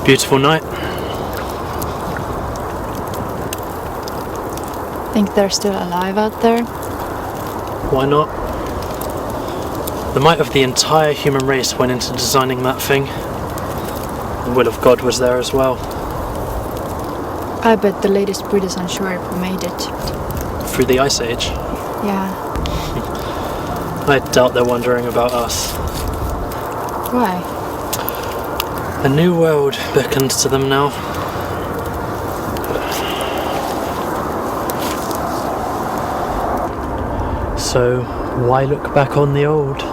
Beautiful night. Think they're still alive out there? Why not? The might of the entire human race went into designing that thing. The will of God was there as well. I bet the latest British unsure who made it. Through the Ice Age. Yeah. I doubt they're wondering about us. Why? A new world beckons to them now. So, why look back on the old?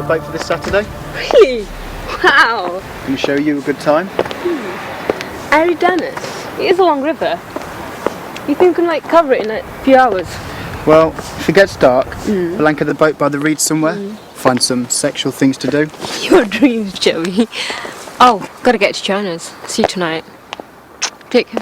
Boat for this Saturday? Really? Wow! Can we show you a good time? I already done it. It is a long river. You think we can cover it in a few hours? Well, if it gets dark, we'll anchor the boat by the reeds somewhere, find some sexual things to do. Your dreams, Joey. Oh, gotta get to China's. See you tonight. Take care.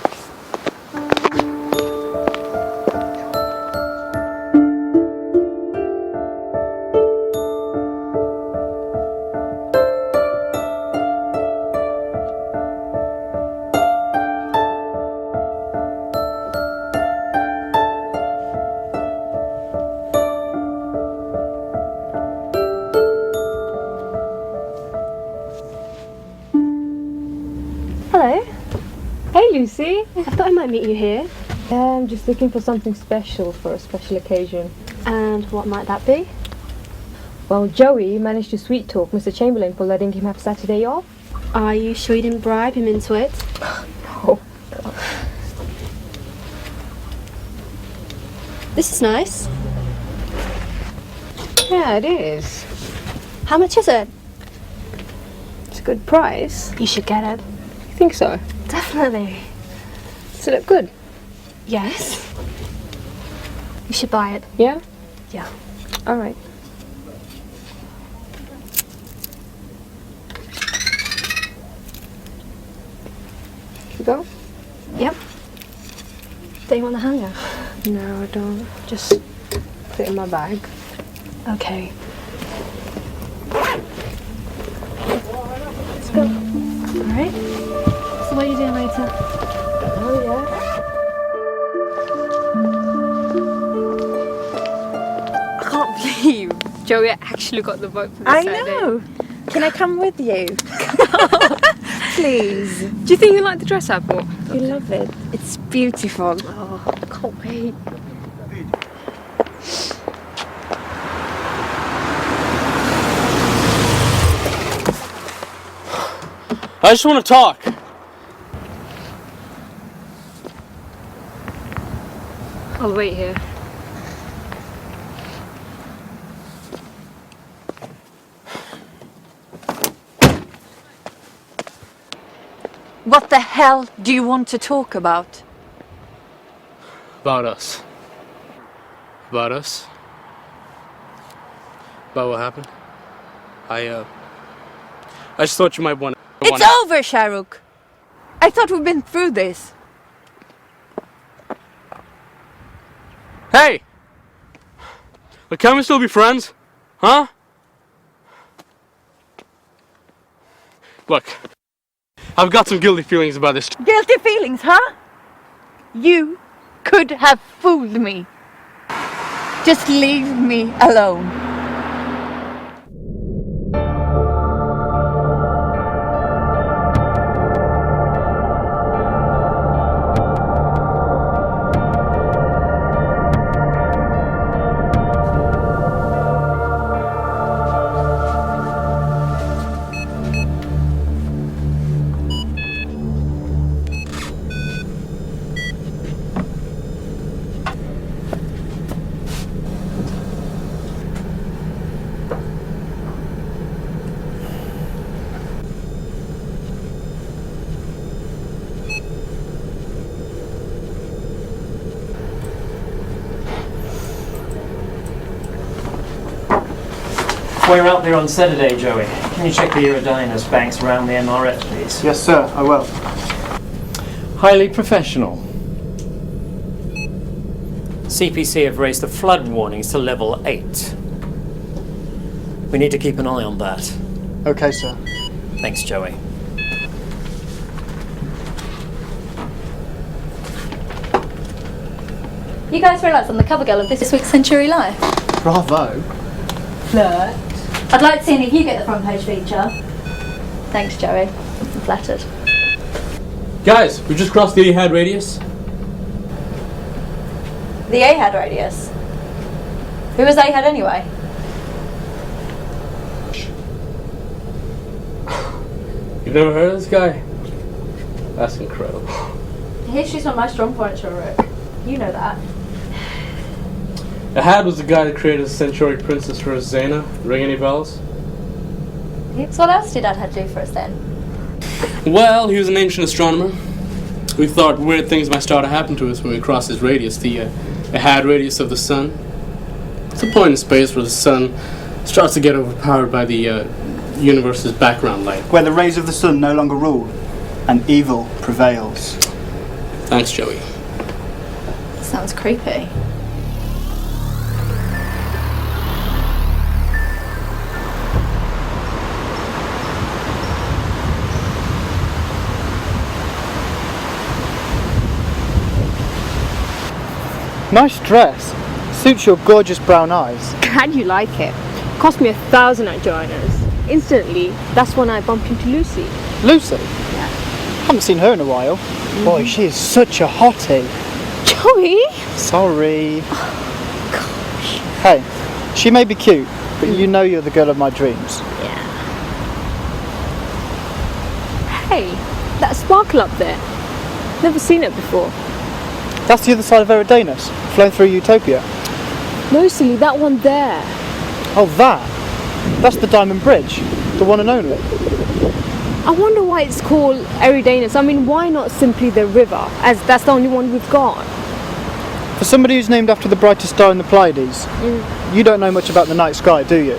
Hello. Hey, Lucy. I thought I might meet you here. I'm just looking for something special for a special occasion. And what might that be? Well, Joey managed to sweet talk Mr. Chamberlain for letting him have Saturday off. Are you sure you didn't bribe him into it? Oh, God. This is nice. Yeah, it is. How much is it? It's a good price. You should get it. You think so? Definitely. Does it look good? Yes. You should buy it. Yeah? Yeah. All right. You go? Yep. Do you want the hanger? No, I don't. Just put it in my bag. Okay. Let's go. Alright. So what are you doing later? Oh, yeah. I can't believe Joey actually got the vote for this Saturday. know. Can I come with you? Please. Do you think you like the dress I bought? You love it. It's beautiful. Oh, I can't wait. I just want to talk. I'll wait here. What the hell do you want to talk about? About us. About us. About what happened. I just thought you might want to... It's over, Shahrukh. I thought we'd been through this. Hey! Look, can we still be friends? Huh? Look, I've got some guilty feelings about this. Guilty feelings, huh? You could have fooled me. Just leave me alone. We're out there on Saturday, Joey. Can you check the Iridinas banks around the MRF, please? Yes, sir, I will. Highly professional. CPC have raised the flood warnings to level 8. We need to keep an eye on that. Okay, sir. Thanks, Joey. You guys realise I'm the cover girl of this week's Century Life? Bravo. Flirt. I'd like to see any of you get the front page feature. Thanks, Joey. I'm flattered. Guys, we just crossed the Ahad radius. The Ahad radius? Who was Ahad anyway? You've never heard of this guy? That's incredible. History's one of my strong points, Rook. You know that. Ahad was the guy that created the Centauri princess for us, Zaina. Ring any bells? So what else did Ahad do for us then? Well, he was an ancient astronomer. We thought weird things might start to happen to us when we cross his radius, the Ahad radius of the sun. It's a point in space where the sun starts to get overpowered by the universe's background light. Where the rays of the sun no longer rule, and evil prevails. Thanks, Joey. Sounds creepy. Nice dress. Suits your gorgeous brown eyes. Glad you like it. Cost me 1,000 at Joanna's. Instantly, that's when I bumped into Lucy. Lucy? Yeah. Haven't seen her in a while. Boy, she is such a hottie. Joey? Sorry. Oh, gosh. Hey, she may be cute, but you know you're the girl of my dreams. Yeah. Hey, that sparkle up there. Never seen it before. That's the other side of Eridanus, flowing through Utopia. No, silly, that one there. Oh, that? That's the Diamond Bridge, the one and only. I wonder why it's called Eridanus. I mean, why not simply the river, as that's the only one we've got? For somebody who's named after the brightest star in the Pleiades, you don't know much about the night sky, do you?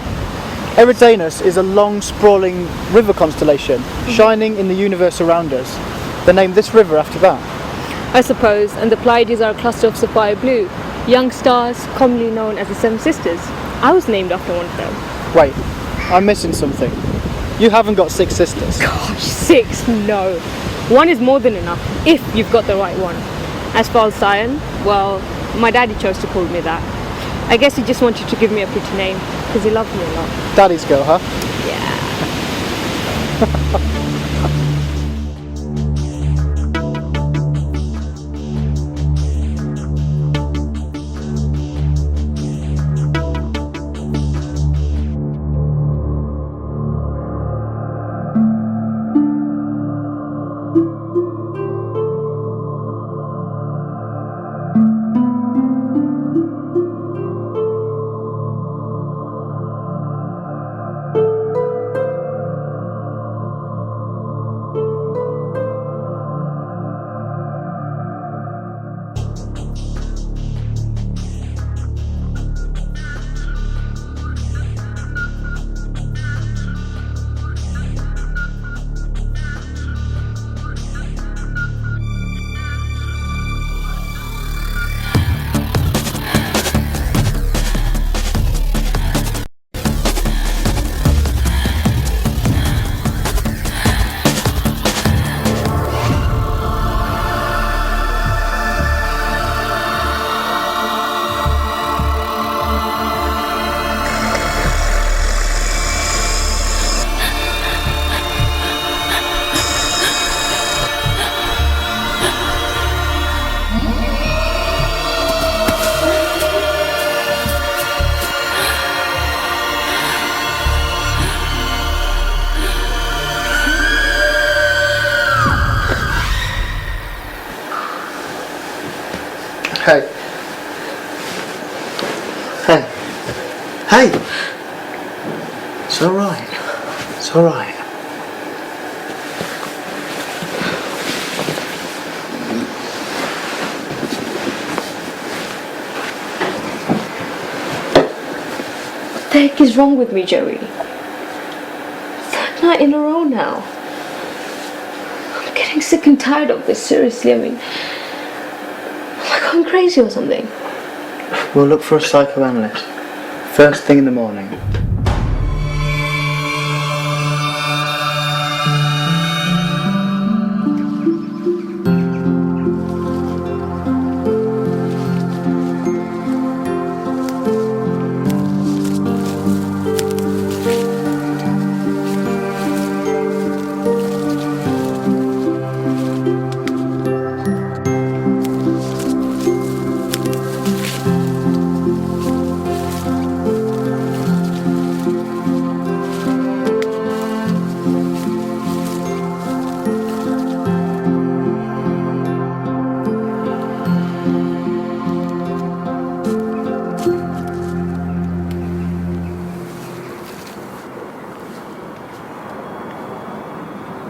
Eridanus is a long, sprawling river constellation, shining in the universe around us. They named this river after that. I suppose, and the Pleiades are a cluster of sapphire blue, young stars commonly known as the Seven Sisters. I was named after one of them. Wait, I'm missing something. You haven't got 6 sisters. Gosh, 6? No. One is more than enough, if you've got the right one. As for Alcyon, well, my daddy chose to call me that. I guess he just wanted to give me a pretty name, because he loved me a lot. Daddy's girl, huh? Yeah. Hey. Hey. Hey! It's alright. It's alright. the heck is wrong with me, Joey? Third night in a row now. I'm getting sick and tired of this, seriously. I mean, am I going crazy or something? We'll look for a psychoanalyst. First thing in the morning.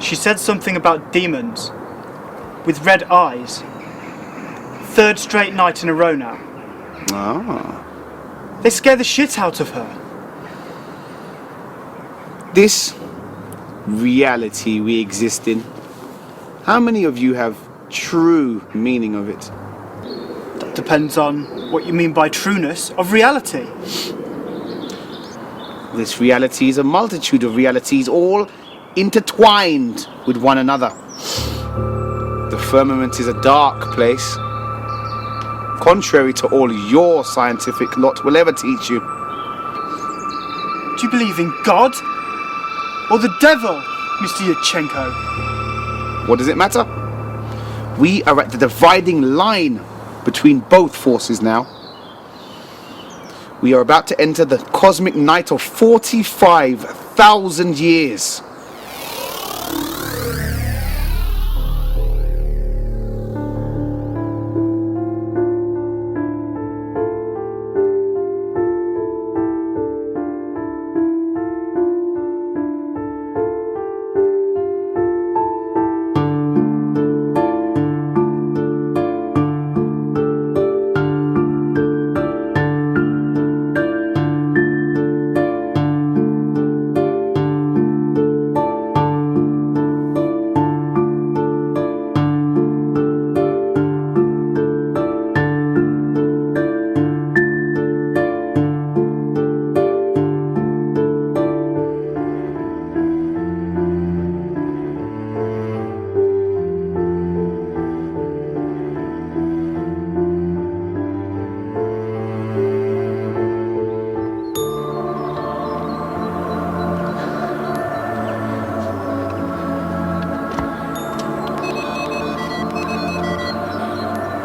She said something about demons with red eyes. Third straight night in a row now. Ah. They scare the shit out of her. This reality we exist in, how many of you have true meaning of it? That depends on what you mean by trueness of reality. This reality is a multitude of realities, all intertwined with one another. The firmament is a dark place, contrary to all your scientific lot will ever teach you. Do you believe in God or the devil, Mr. Yurchenko? What does it matter? We are at the dividing line between both forces now. We are about to enter the cosmic night of 45,000 years.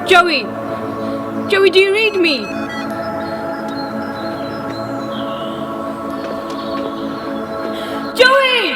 Joey! Joey, do you read me? Joey!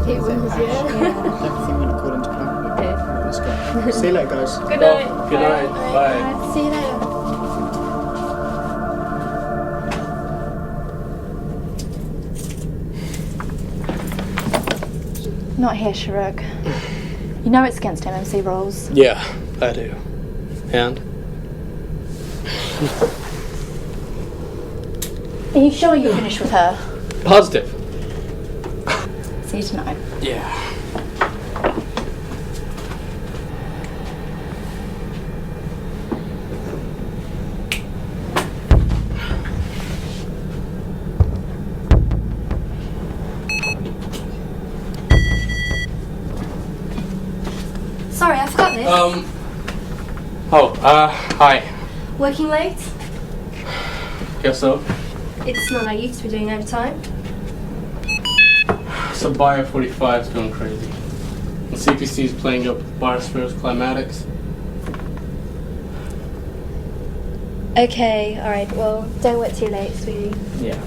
It was, yeah. Everything went according to plan. It did. Let's go. See you later, guys. Good night. Good night. Bye. See you later. Not here, Sharuk. You know it's against MMC rules. Yeah, I do. And? Are you sure you're finished with her? Positive. See you tonight. Yeah. Sorry, I forgot this. Hi. Working late? Guess so. It's not like you used to be doing overtime. So Bio 45 is going crazy. And CPC is playing up Biosphere's climatics. Okay, alright, well, don't work too late, sweetie. Yeah.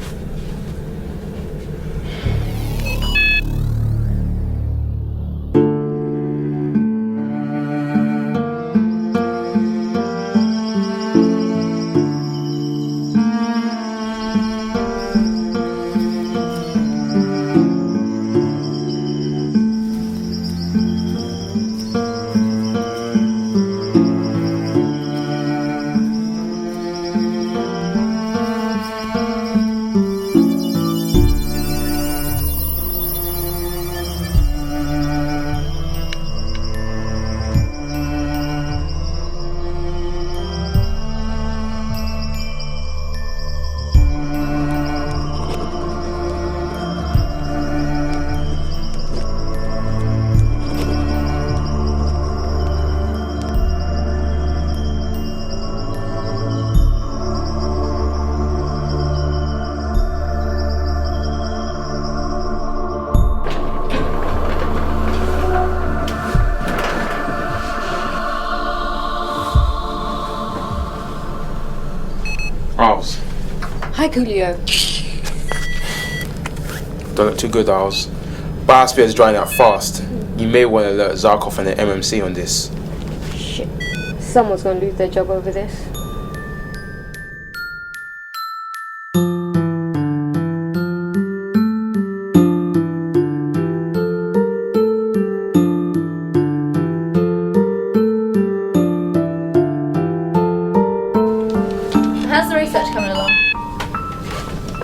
Hi, Coolio. Don't look too good, Owls. Biosphere is drying out fast. You may want to alert Zarkov and the MMC on this. Shit. Someone's gonna lose their job over this. How's the research coming along?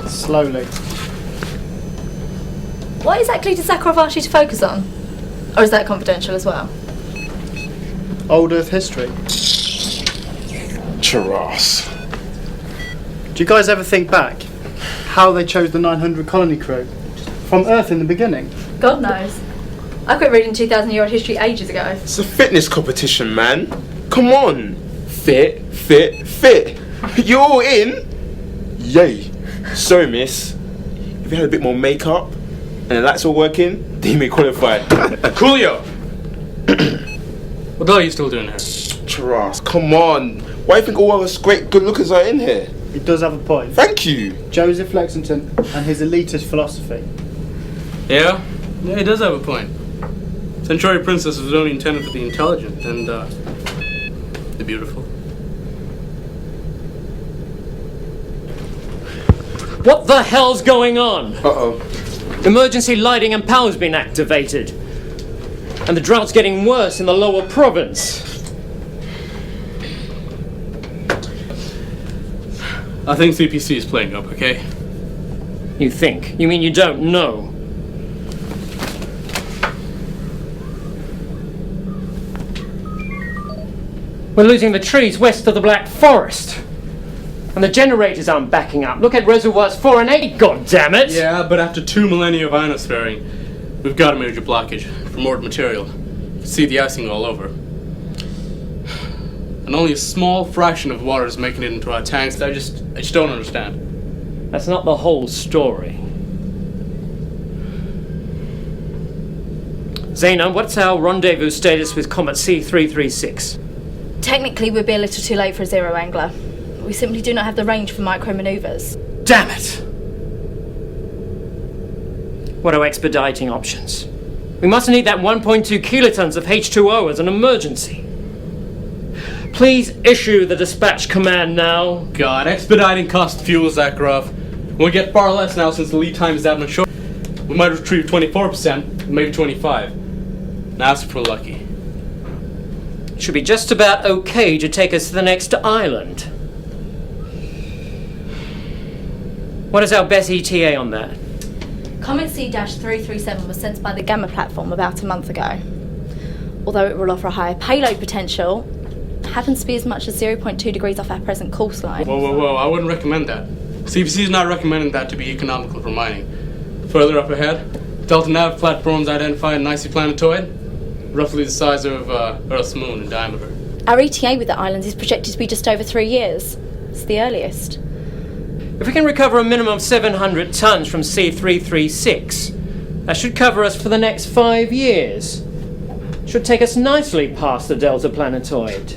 Slowly. What exactly did Sakharov ask you to focus on? Or is that confidential as well? Old Earth history. Charas. Do you guys ever think back how they chose the 900 colony crew? From Earth in the beginning? God knows. I quit reading 2,000-year-old history ages ago. It's a fitness competition, man. Come on. Fit, fit, fit. You all in? Yay. So, miss, if you had a bit more makeup and the lights all working, then you may qualify. Coolio! What the hell are you still doing here? Charas, come on. Why do you think all of us great good lookers are in here? He does have a point. Thank you. Joseph Lexington and his elitist philosophy. Yeah, he does have a point. Centauri Princess was only intended for the intelligent and, the beautiful. What the hell's going on? Uh-oh. Emergency lighting and power's been activated. And the drought's getting worse in the lower province. I think CPC is playing up, okay? You think? You mean you don't know? We're losing the trees west of the Black Forest. And the generators aren't backing up. Look at reservoirs 4 and 8, goddammit! Yeah, but after 2 millennia of ionosphering, we've got a major blockage for moored material. You can see the icing all over. And only a small fraction of water is making it into our tanks. I just don't understand. That's not the whole story. Zena, what's our rendezvous status with Comet C336? Technically, we'd be a little too late for a zero angler. We simply do not have the range for micro-maneuvers. Damn it! What are expediting options? We must need that 1.2 kilotons of H2O as an emergency. Please issue the dispatch command now. God, expediting cost fuel, Zakharov. We'll get far less now since the lead time is that much short. We might retrieve 24%, maybe 25%. Now if we're lucky. Should be just about okay to take us to the next island. What is our best ETA on that? Comet C-337 was sent by the Gamma platform about a month ago. Although it will offer a higher payload potential, it happens to be as much as 0.2 degrees off our present course line. Whoa, I wouldn't recommend that. CPC is not recommending that to be economical for mining. Further up ahead, Delta Nav platforms identified an icy planetoid, roughly the size of Earth's moon in diameter. Our ETA with the islands is projected to be just over 3 years. It's the earliest. If we can recover a minimum of 700 tons from C336, that should cover us for the next 5 years. Should take us nicely past the Delta planetoid.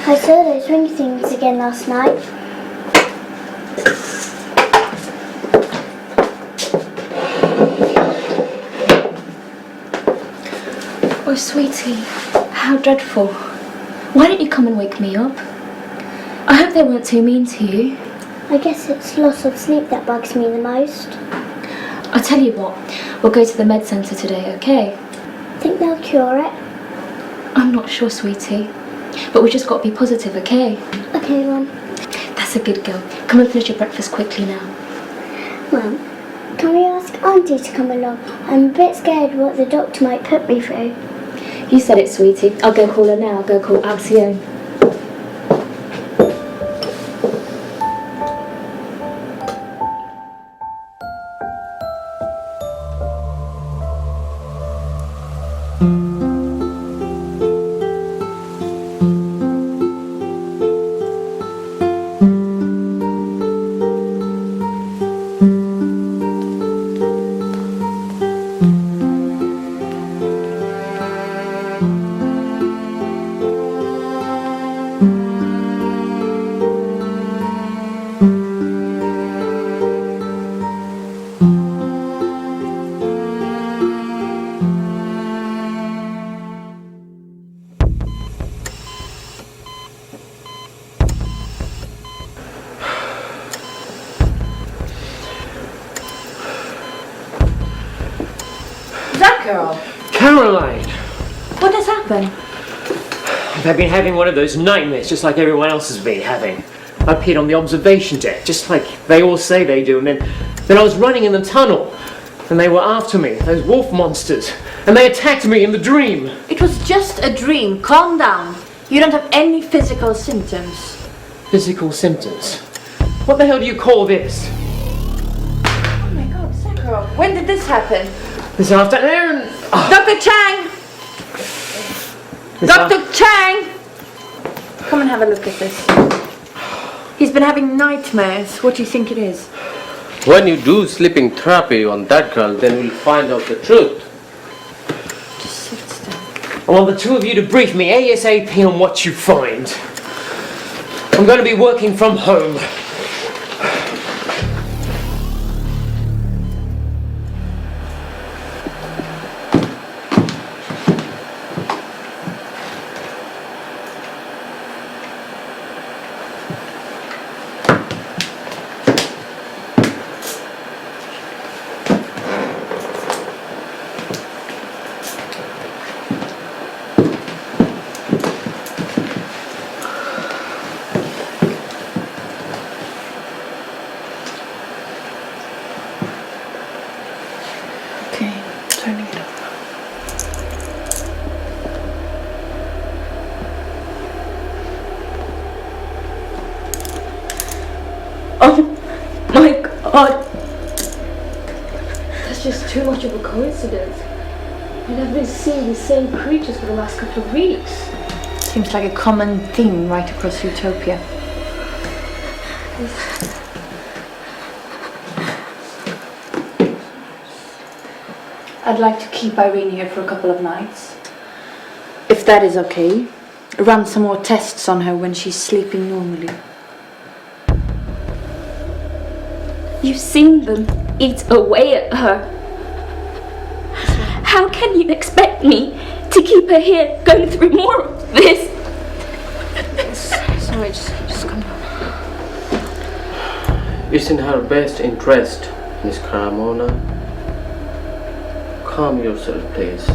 I saw those ring things again last night. Oh, sweetie, how dreadful. Why didn't you come and wake me up? I hope they weren't too mean to you. I guess it's loss of sleep that bugs me the most. I'll tell you what, we'll go to the med centre today, okay? Think they'll cure it? I'm not sure, sweetie. But we just got to be positive, okay? Okay, Mum. That's a good girl. Come and finish your breakfast quickly now. Mum, can we ask Auntie to come along? I'm a bit scared what the doctor might put me through. You said it, sweetie. I'll go call her now. I'll go call Abdul. Caroline! What has happened? I've been having one of those nightmares just like everyone else has been having. I appeared on the observation deck, just like they all say they do, and then I was running in the tunnel, and they were after me, those wolf monsters, and they attacked me in the dream. It was just a dream. Calm down. You don't have any physical symptoms. Physical symptoms? What the hell do you call this? Oh my god, Sakura, when did this happen? This afternoon! Dr. Chang! Dr. Chang! Come and have a look at this. He's been having nightmares. What do you think it is? When you do sleeping therapy on that girl, then we'll find out the truth. Just sit still. I want the two of you to brief me ASAP on what you find. I'm going to be working from home. Too much of a coincidence. And I've been seeing the same creatures for the last couple of weeks. Seems like a common theme right across Utopia. I'd like to keep Irene here for a couple of nights. If that is okay, run some more tests on her when she's sleeping normally. You've seen them eat away at her. How can you expect me to keep her here going through more of this? Sorry, just come on. It's in her best interest, Miss Carmona. Calm yourself, please.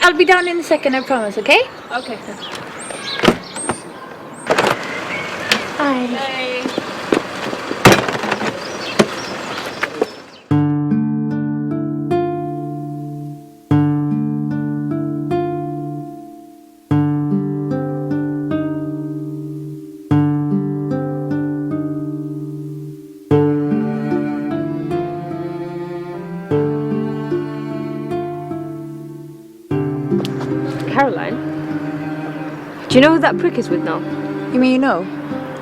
I'll be down in a second, I promise, okay? Okay. Bye. Caroline? Do you know who that prick is with now? You mean you know?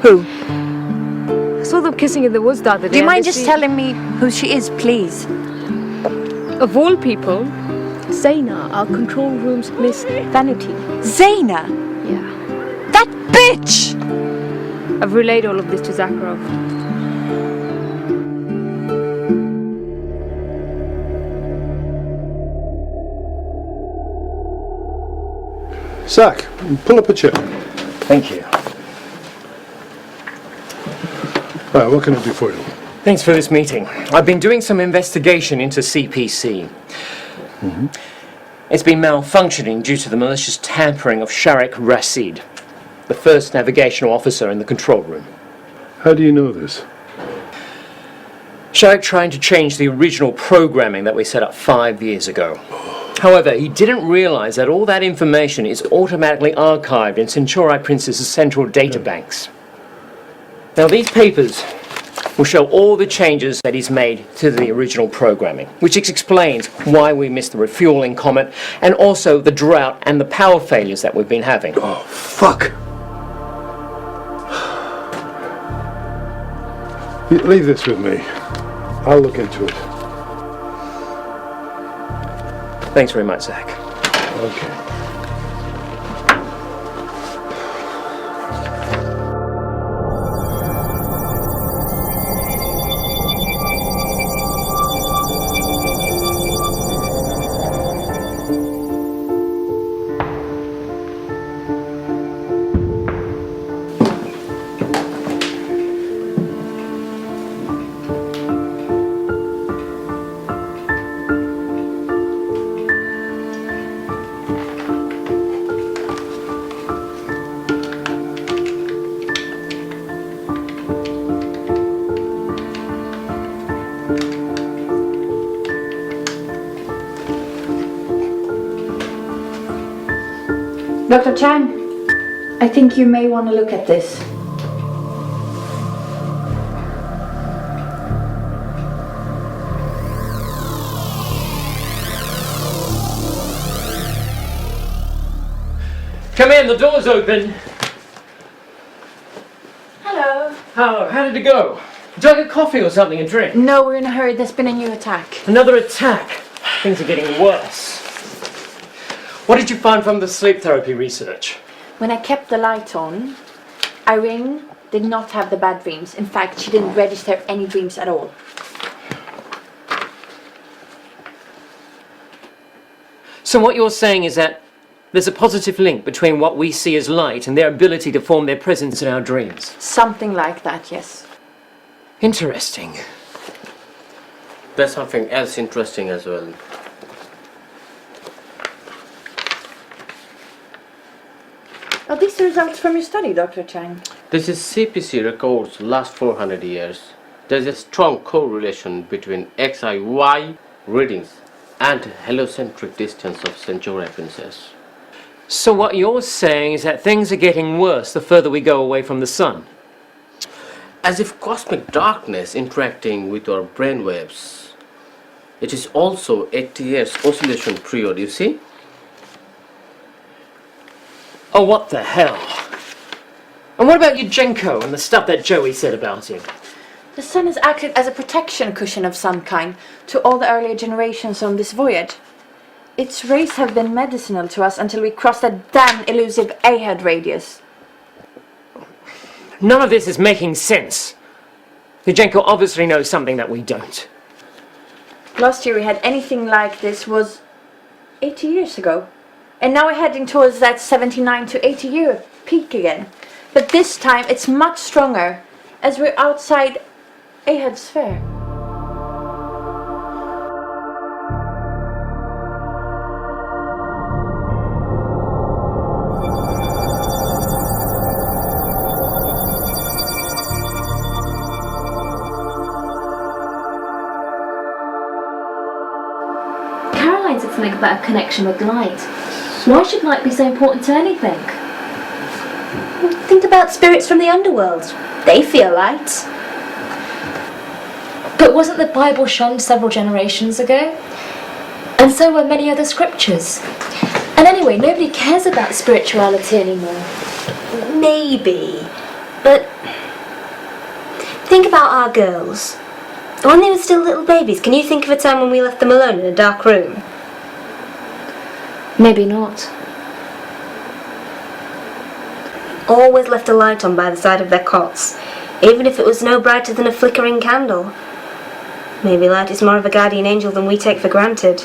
Who? I saw them kissing in the woods the other day. Do you mind just telling me who she is, please? Of all people, Zaina, our control room's Miss Vanity. Zaina? Yeah. That bitch! I've relayed all of this to Zakharov. Zach, pull up a chair. Thank you. Right, what can I do for you? Thanks for this meeting. I've been doing some investigation into CPC. It's been malfunctioning due to the malicious tampering of Sharik Rashid, the first navigational officer in the control room. How do you know this? Sharik tried to change the original programming that we set up 5 years ago. However, he didn't realize that all that information is automatically archived in Centauri Princess's central databanks. Now, these papers will show all the changes that he's made to the original programming, which explains why we missed the refueling comet and also the drought and the power failures that we've been having. Oh, fuck! Leave this with me. I'll look into it. Thanks very much, Zach. Okay. Dr. Chang, I think you may want to look at this. Come in, the door's open. Hello. How did it go? Did I get coffee or something and drink? No, we're in a hurry. There's been a new attack. Another attack. Things are getting worse. What did you find from the sleep therapy research? When I kept the light on, Irene did not have the bad dreams. In fact, she didn't register any dreams at all. So what you're saying is that there's a positive link between what we see as light and their ability to form their presence in our dreams? Something like that, yes. Interesting. There's something else interesting as well. Are these the results from your study, Dr. Chang? This is CPC records last 400 years. There's a strong correlation between XIY readings and heliocentric distance of Centauri Princess. So what you're saying is that things are getting worse the further we go away from the sun? As if cosmic darkness interacting with our brainwaves. It is also 80 years oscillation period, you see? Oh, what the hell? And what about Yudchenko and the stuff that Joey said about him? The sun has acted as a protection cushion of some kind to all the earlier generations on this voyage. Its rays have been medicinal to us until we crossed that damn elusive Ahmed radius. None of this is making sense. Yudchenko obviously knows something that we don't. Last year we had anything like this was 80 years ago. And now we're heading towards that 79 to 80 year peak again. But this time it's much stronger as we're outside Ahed's sphere. science it's something about a connection with light. Why should light be so important to anything? Think about spirits from the underworld. They feel light. But wasn't the Bible shunned several generations ago? And so were many other scriptures. And anyway, nobody cares about spirituality anymore. Maybe. But think about our girls. When they were still little babies, can you think of a time when we left them alone in a dark room? Maybe not. Always left a light on by the side of their cots, even if it was no brighter than a flickering candle. Maybe light is more of a guardian angel than we take for granted.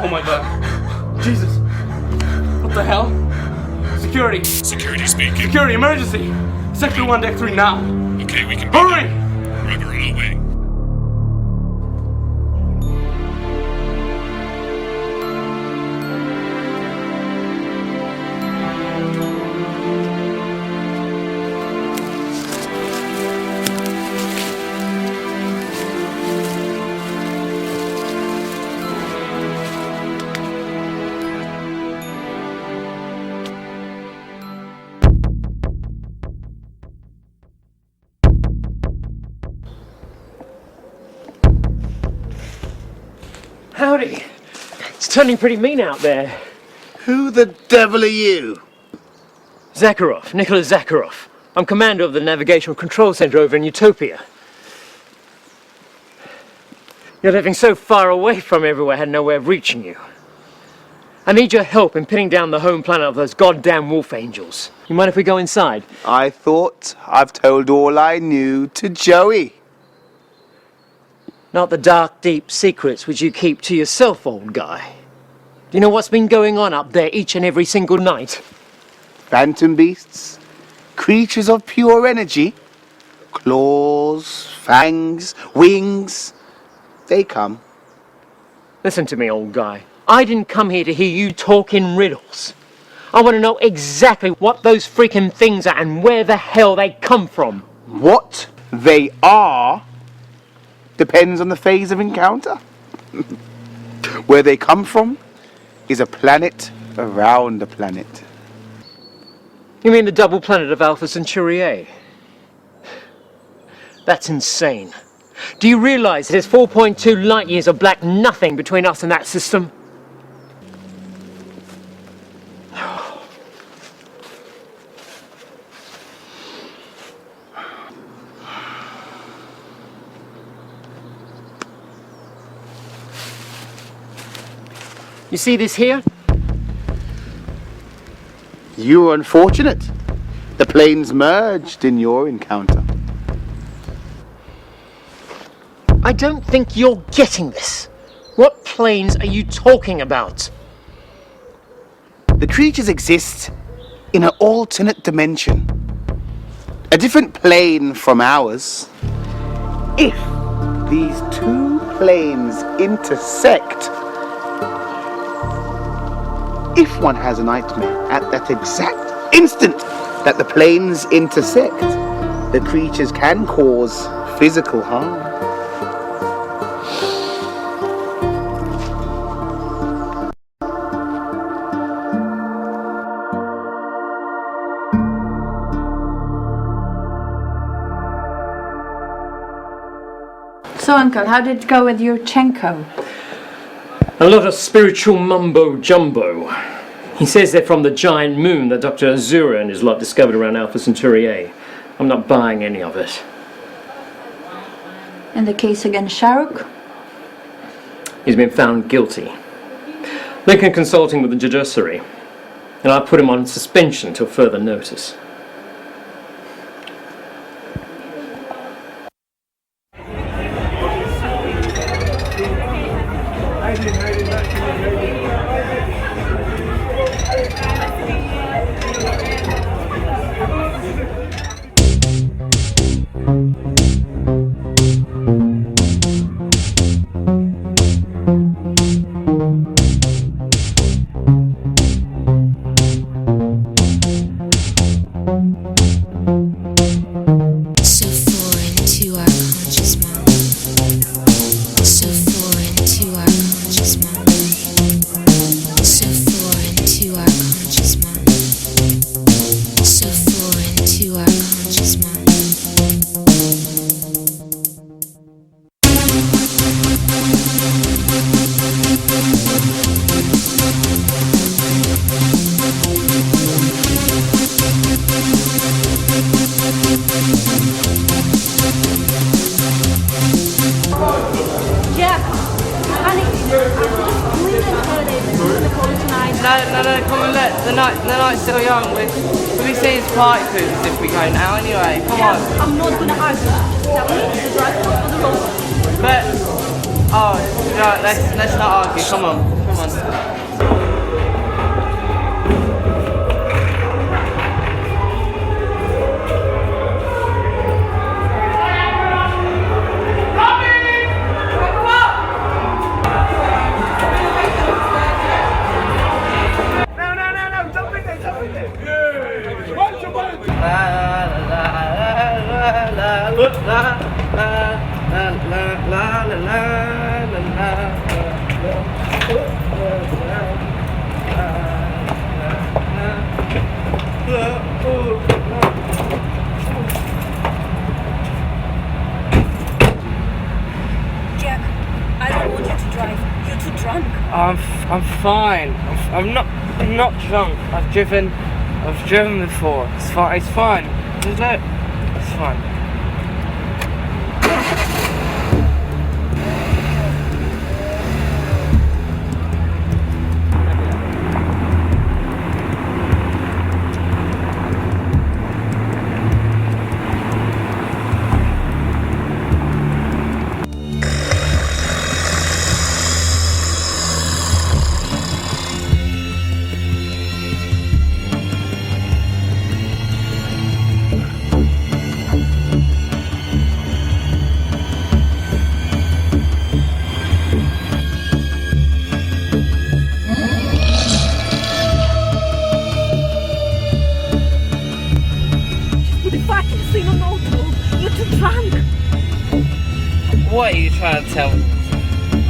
Oh my god. Jesus. What the hell? Security. Security speaking. Security, emergency. Sector 1, Deck 3 now. Okay, we can... Hurry! Roger, on our way. Howdy. It's turning pretty mean out there. Who the devil are you? Zakharov, Nicholas Zakharov. I'm commander of the Navigational Control Center over in Utopia. You're living so far away from everywhere I had no way of reaching you. I need your help in pinning down the home planet of those goddamn wolf angels. You mind if we go inside? I thought I've told all I knew to Joey. Not the dark, deep secrets which you keep to yourself, old guy. Do you know what's been going on up there each and every single night? Phantom beasts, creatures of pure energy, claws, fangs, wings, they come. Listen to me, old guy. I didn't come here to hear you talk in riddles. I want to know exactly what those freaking things are and where the hell they come from. What they are depends on the phase of encounter. Where they come from is a planet around a planet. You mean the double planet of Alpha Centauri A? That's insane. Do you realize there's 4.2 light years of black nothing between us and that system? You see this here? You were unfortunate. The planes merged in your encounter. I don't think you're getting this. What planes are you talking about? The creatures exist in an alternate dimension. A different plane from ours. If these two planes intersect, if one has a nightmare at that exact instant that the planes intersect, the creatures can cause physical harm. So, Uncle, how did it go with Yurchenko? A lot of spiritual mumbo-jumbo. He says they're from the giant moon that Dr. Azura and his lot discovered around Alpha Centauri A. I'm not buying any of it. And the case against Shahrukh? He's been found guilty. Lincoln consulting with the judiciary, and I'll put him on suspension till further notice. I'm fine. I'm not drunk. I've driven before. It's fine. Just look. It's fine. What are you trying to tell me?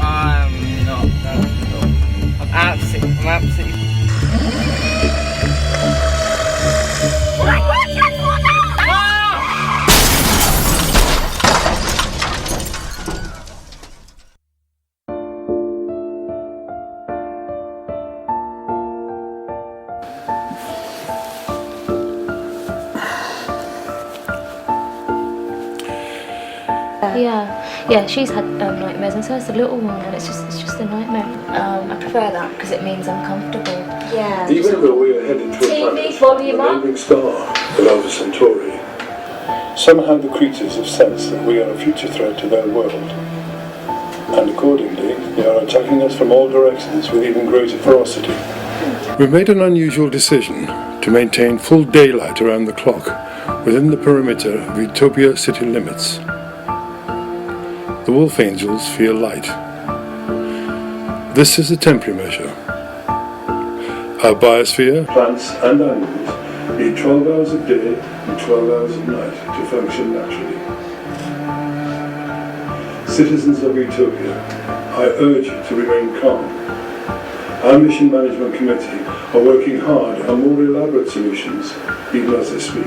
I'm not drunk at all. I'm absolutely... Yeah, she's had nightmares, and so has the little one, and it's just a nightmare. I prefer that because it means I'm comfortable. Yeah. Even though we are headed to a planet, the neighbouring star, Alpha Centauri, somehow the creatures have sensed that we are a future threat to their world, and accordingly, they are attacking us from all directions with even greater ferocity. We've made an unusual decision to maintain full daylight around the clock within the perimeter of Utopia city limits. The wolf angels feel light. This is a temporary measure. Our biosphere, plants and animals, need 12 hours a day and 12 hours at night to function naturally. Citizens of Utopia, I urge you to remain calm. Our Mission Management Committee are working hard on more elaborate solutions, even as they speak.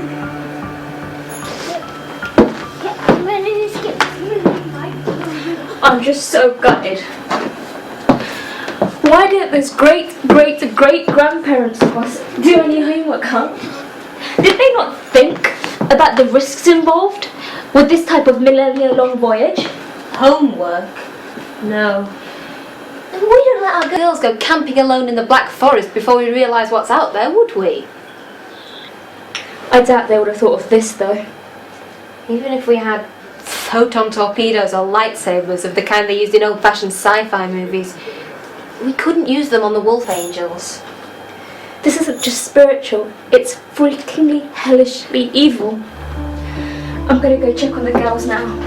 I'm just so gutted. Why didn't those great-great-great-grandparents of us do any homework, huh? Did they not think about the risks involved with this type of millennia-long voyage? Homework? No. We don't let our girls go camping alone in the Black Forest before we realise what's out there, would we? I doubt they would have thought of this, though. Even if we had photon torpedoes or lightsabers of the kind they used in old-fashioned sci-fi movies, we couldn't use them on the Wolf Angels. This isn't just spiritual, it's freakingly, hellishly evil. I'm gonna go check on the girls now.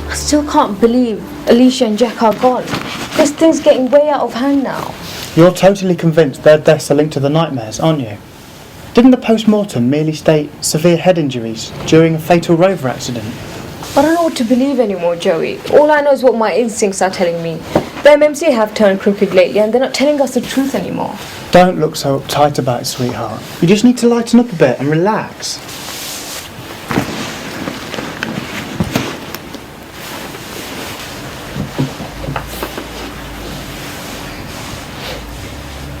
I still can't believe Alicia and Jack are gone. This thing's getting way out of hand now. You're totally convinced their deaths are linked to the nightmares, aren't you? Didn't the post-mortem merely state severe head injuries during a fatal rover accident? I don't know what to believe anymore, Joey. All I know is what my instincts are telling me. The MMC have turned crooked lately and they're not telling us the truth anymore. Don't look so uptight about it, sweetheart. You just need to lighten up a bit and relax.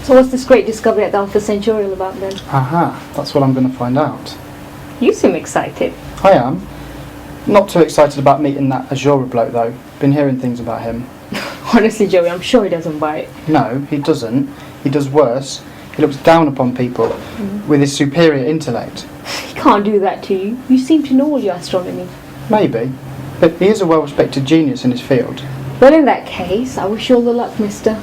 So what's this great discovery at the Alpha Centauri all about then? Aha, that's what I'm going to find out. You seem excited. I am. Not too excited about meeting that Azura bloke though. Been hearing things about him. Honestly, Joey, I'm sure he doesn't buy it. No, he doesn't. He does worse. He looks down upon people with his superior intellect. He can't do that to you. You seem to know all your astronomy. Maybe. But he is a well-respected genius in his field. Well, in that case, I wish you all the luck, mister.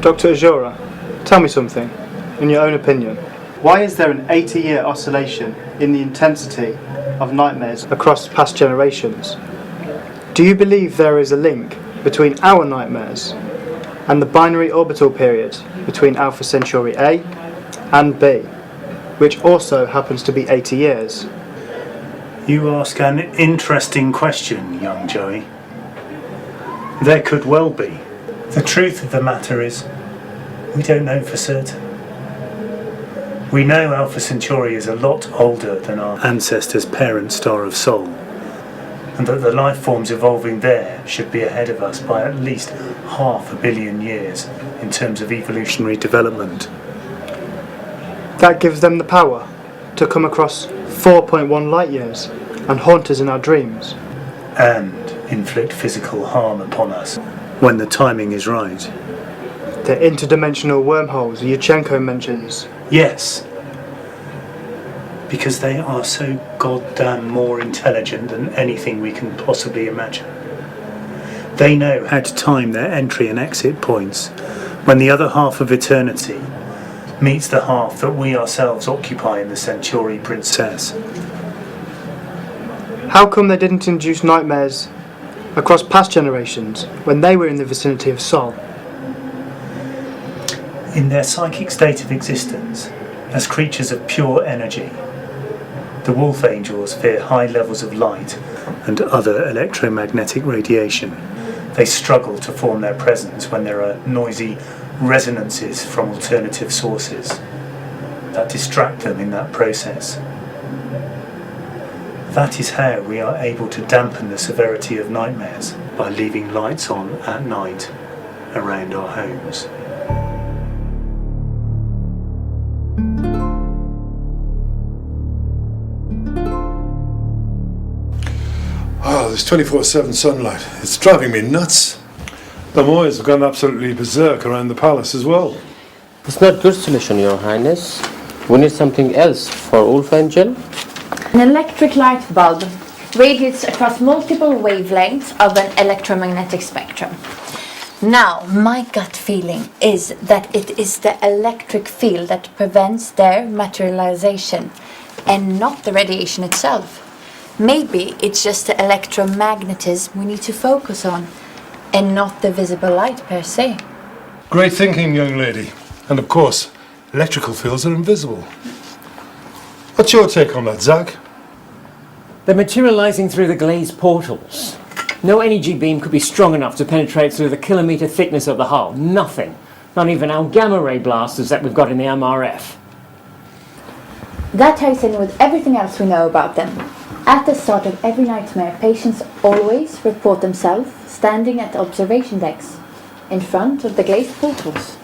Dr. Azura, tell me something, in your own opinion. Why is there an 80-year oscillation in the intensity of nightmares across past generations? Do you believe there is a link between our nightmares and the binary orbital period between Alpha Centauri A and B, which also happens to be 80 years? You ask an interesting question, young Joey. There could well be. The truth of the matter is, we don't know for certain. We know Alpha Centauri is a lot older than our ancestors' parent star of Sol, and that the life forms evolving there should be ahead of us by at least 500 million years in terms of evolutionary development. That gives them the power to come across 4.1 light years and haunt us in our dreams. And inflict physical harm upon us when the timing is right. The interdimensional wormholes Yurchenko mentions. Yes. Because they are so goddamn more intelligent than anything we can possibly imagine. They know how to time their entry and exit points when the other half of eternity meets the half that we ourselves occupy in the Centauri Princess. How come they didn't induce nightmares across past generations when they were in the vicinity of Sol? In their psychic state of existence, as creatures of pure energy, the wolf angels fear high levels of light and other electromagnetic radiation. They struggle to form their presence when there are noisy resonances from alternative sources that distract them in that process. That is how we are able to dampen the severity of nightmares, by leaving lights on at night around our homes. Oh, there's 24/7 sunlight. It's driving me nuts. The Moyes have gone absolutely berserk around the palace as well. It's not good solution, Your Highness. We need something else for Ulf Angel. An electric light bulb radiates across multiple wavelengths of an electromagnetic spectrum. Now, my gut feeling is that it is the electric field that prevents their materialization and not the radiation itself. Maybe it's just the electromagnetism we need to focus on and not the visible light per se. Great thinking, young lady. And of course, electrical fields are invisible. What's your take on that, Zach? They're materializing through the glazed portals. No energy beam could be strong enough to penetrate through the kilometre thickness of the hull. Nothing. Not even our gamma ray blasters that we've got in the MRF. That ties in with everything else we know about them. At the start of every nightmare, patients always report themselves standing at observation decks in front of the glazed portals.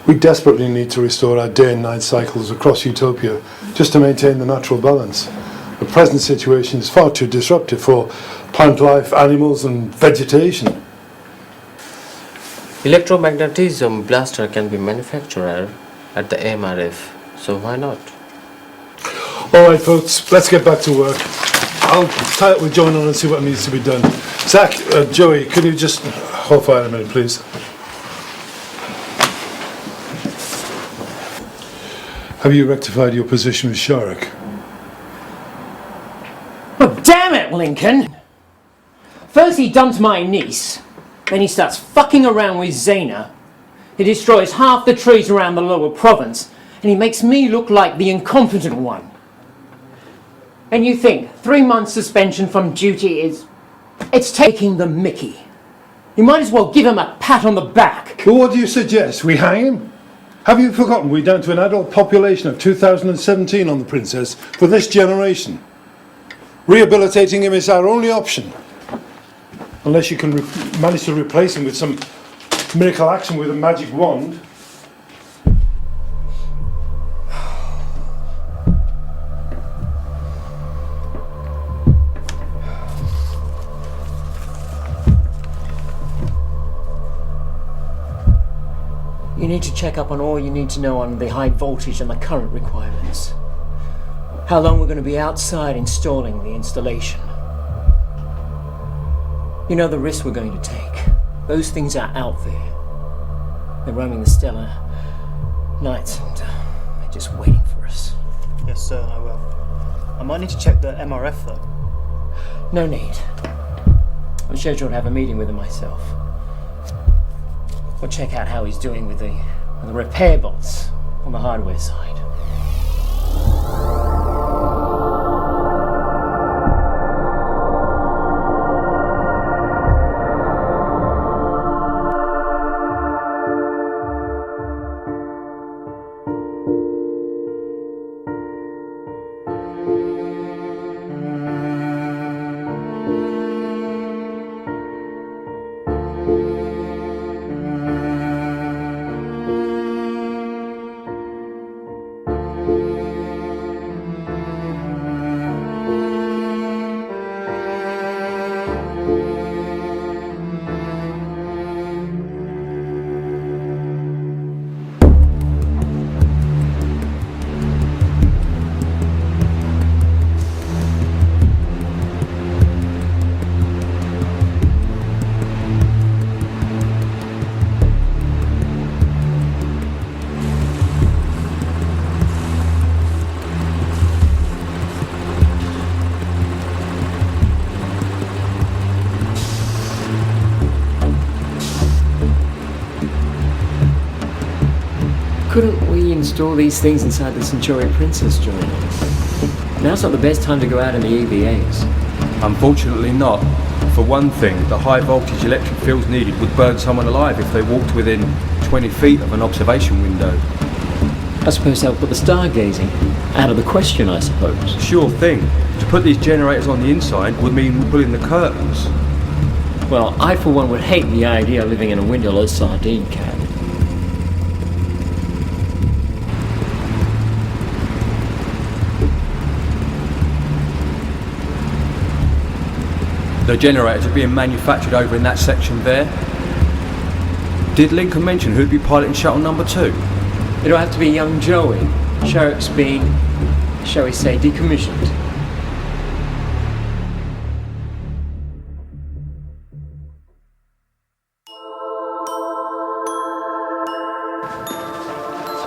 We desperately need to restore our day and night cycles across Utopia just to maintain the natural balance. The present situation is far too disruptive for plant life, animals and vegetation. Electromagnetism blaster can be manufactured at the MRF, so why not? Alright folks, let's get back to work. I'll tie up with John on and see what needs to be done. Zach, Joey, could you just hold fire a minute please? Have you rectified your position with Sharik? Oh, damn it, Lincoln! First he dumped my niece, then he starts fucking around with Zaina. He destroys half the trees around the lower province, and he makes me look like the incompetent one. And you think 3 months suspension from duty is... it's taking the mickey. You might as well give him a pat on the back. Well, what do you suggest? We hang him? Have you forgotten we're down to an adult population of 2017 on the Princess for this generation? Rehabilitating him is our only option. Unless you can manage to replace him with some miracle action with a magic wand. You need to check up on all you need to know on the high voltage and the current requirements. How long we're going to be outside installing the installation. You know the risks we're going to take. Those things are out there. They're roaming the stellar nights and they're just waiting for us. Yes, sir, I will. I might need to check the MRF though. No need. I'm scheduled to have a meeting with him myself. We'll check out how he's doing with the repair bots on the hardware side. Couldn't we install these things inside the Centauri Princess, John? Now's not the best time to go out in the EVAs. Unfortunately not. For one thing, the high voltage electric fields needed would burn someone alive if they walked within 20 feet of an observation window. I suppose that would put the stargazing out of the question, I suppose. Sure thing. To put these generators on the inside would mean pulling the curtains. Well, I for one would hate the idea of living in a windowless sardine can. The generators are being manufactured over in that section there. Did Lincoln mention who'd be piloting shuttle number 2? It'll have to be young Joey. Sharik's been, shall we say, decommissioned.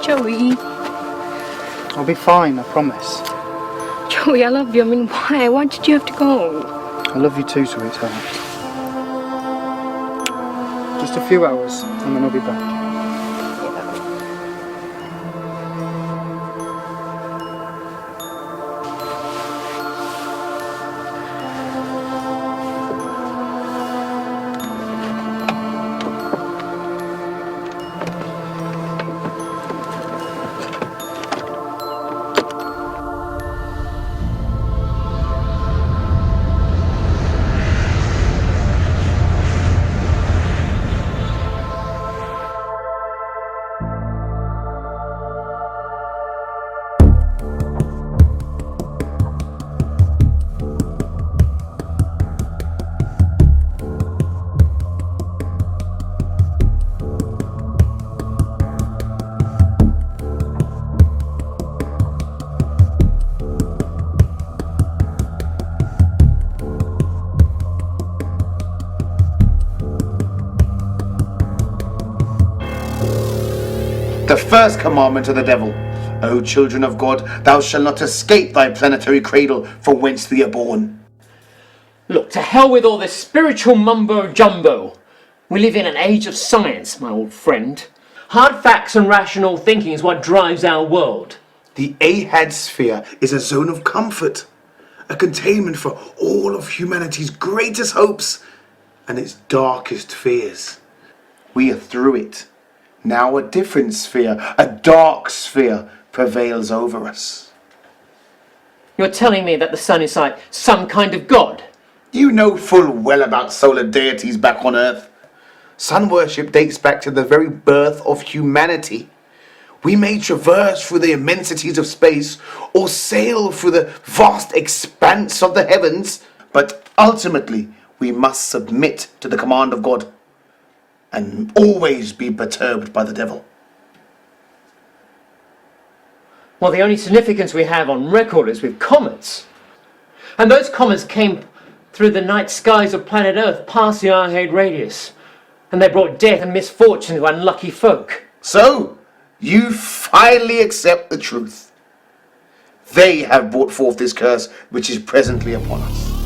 Joey. I'll be fine, I promise. Joey, I love you. I mean, why? Why did you have to go? I love you too, sweetheart. Just a few hours and then I'll be back. The first commandment of the devil, O children of God, thou shalt not escape thy planetary cradle from whence thee are born. Look, to hell with all this spiritual mumbo-jumbo. We live in an age of science, my old friend. Hard facts and rational thinking is what drives our world. The Ahad sphere is a zone of comfort, a containment for all of humanity's greatest hopes and its darkest fears. We are through it. Now a different sphere, a dark sphere, prevails over us. You're telling me that the sun is like some kind of god? You know full well about solar deities back on Earth. Sun worship dates back to the very birth of humanity. We may traverse through the immensities of space or sail through the vast expanse of the heavens, but ultimately we must submit to the command of God and always be perturbed by the devil. Well, the only significance we have on record is with comets. And those comets came through the night skies of planet Earth past the Ahad radius. And they brought death and misfortune to unlucky folk. So, you finally accept the truth. They have brought forth this curse which is presently upon us.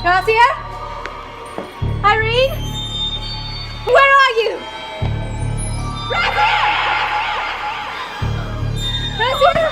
Razia? Irene? Where are you? Razia! Razia?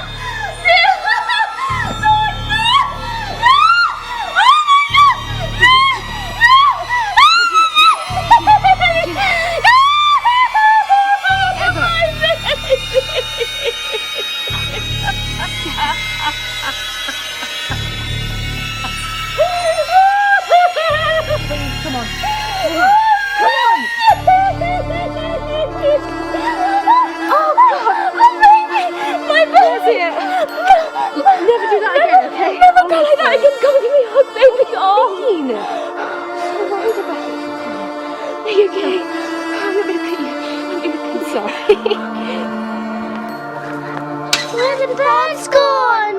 Where's the bird's gone?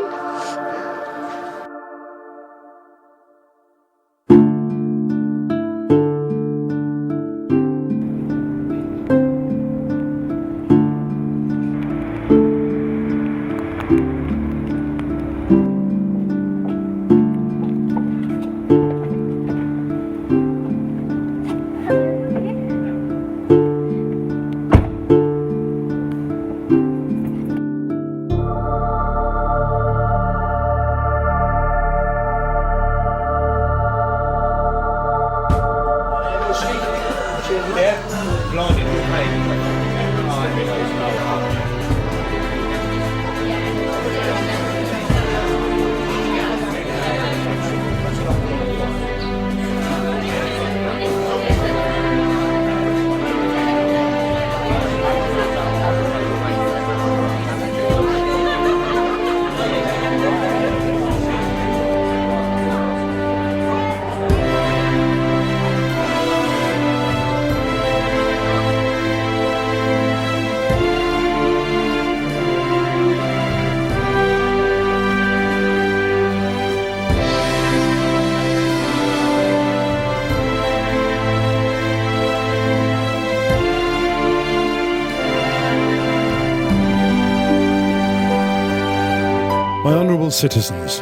My honourable citizens,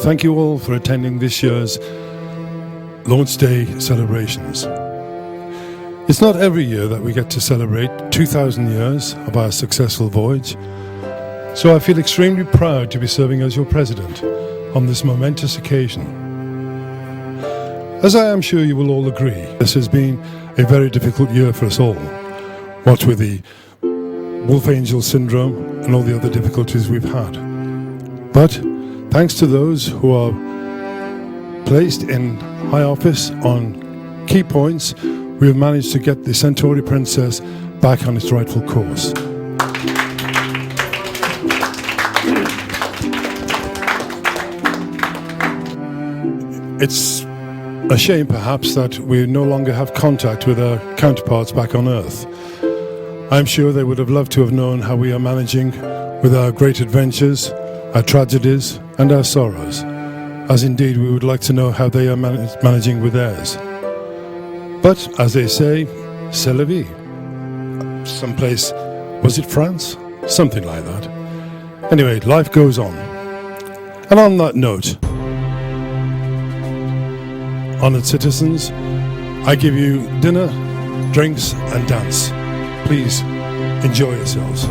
thank you all for attending this year's Launch Day celebrations. It's not every year that we get to celebrate 2,000 years of our successful voyage, so I feel extremely proud to be serving as your president on this momentous occasion. As I am sure you will all agree, this has been a very difficult year for us all, what with the Wolf Angel syndrome and all the other difficulties we've had. But thanks to those who are placed in high office on key points, we have managed to get the Centauri Princess back on its rightful course. It's a shame perhaps that we no longer have contact with our counterparts back on Earth. I'm sure they would have loved to have known how we are managing with our great adventures, our tragedies and our sorrows, as indeed we would like to know how they are managing with theirs. But as they say, c'est la vie. Someplace, was it France? Something like that. Anyway, life goes on. And on that note, honoured citizens, I give you dinner, drinks and dance. Please enjoy yourselves.